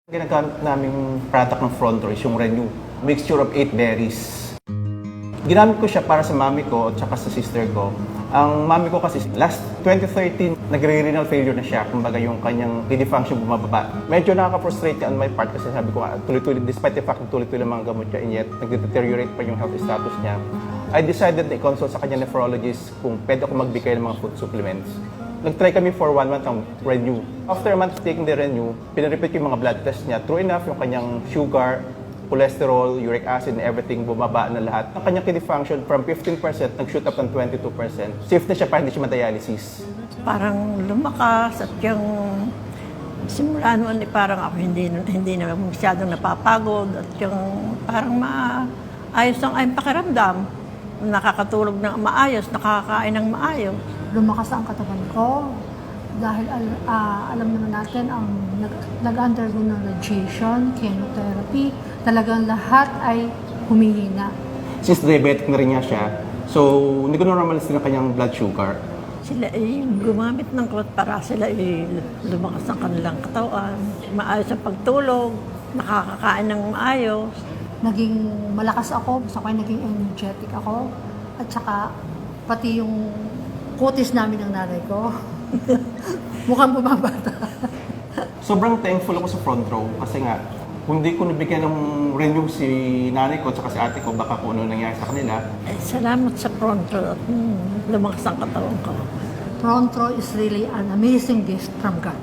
Ginagamit naming product ng Front Row is yung Renew. Mixture of 8 berries. Ginamit ko siya para sa mami ko at saka sa sister ko. Ang mami ko kasi last 2013, nagre-renal failure na siya. Kumbaga yung kanyang kidney function bumababa. Medyo nakaka-frustrate on my part kasi sabi ko tuloy-tuloy, despite the fact na tuloy-tuloy lang mga gamot niya, and yet nag-deteriorate pa yung health status niya. I decided na i-consult sa kanya nephrologist kung pwede ako magbigay ng mga food supplements. Nag-try kami for 1 month ng Renew. After a month of taking the Renew, pinarepeat ko yung mga blood test niya. True enough, yung kanyang sugar, cholesterol, uric acid, and everything, bumaba na lahat. Ang kanyang kidney function from 15%, nag-shoot up ng 22%. Safe na siya para hindi siya ma-dialysis. Parang lumakas at yung simula noon parang ako hindi na masyadong napapagod at yung parang maayos ang pakiramdam. Nakakatulog ng maayos, nakakain ng maayos. Lumakas ang katawan ko dahil alam naman natin ang nag-undergo ng radiation, chemotherapy, talagang lahat ay humihina. Since diabetic na rin niya siya, so hindi ko normalize din ang kanyang blood sugar. Sila ay gumamit ng klot para sila ay lumakas ang kanilang katawan, maayos ang pagtulog, nakakakain ng maayos. Naging malakas ako, basta kayo naging energetic ako, at saka pati yung kutis namin ng nanay ko. Mukhang bumabata. Sobrang thankful ako sa Front Row kasi nga, kung hindi ko nabigyan ng Renew si nanay ko at saka si ate ko, baka kung ano nangyari sa kanila. Salamat sa Pronto at lumakas ang katawan ko. Front Row is really an amazing gift from God.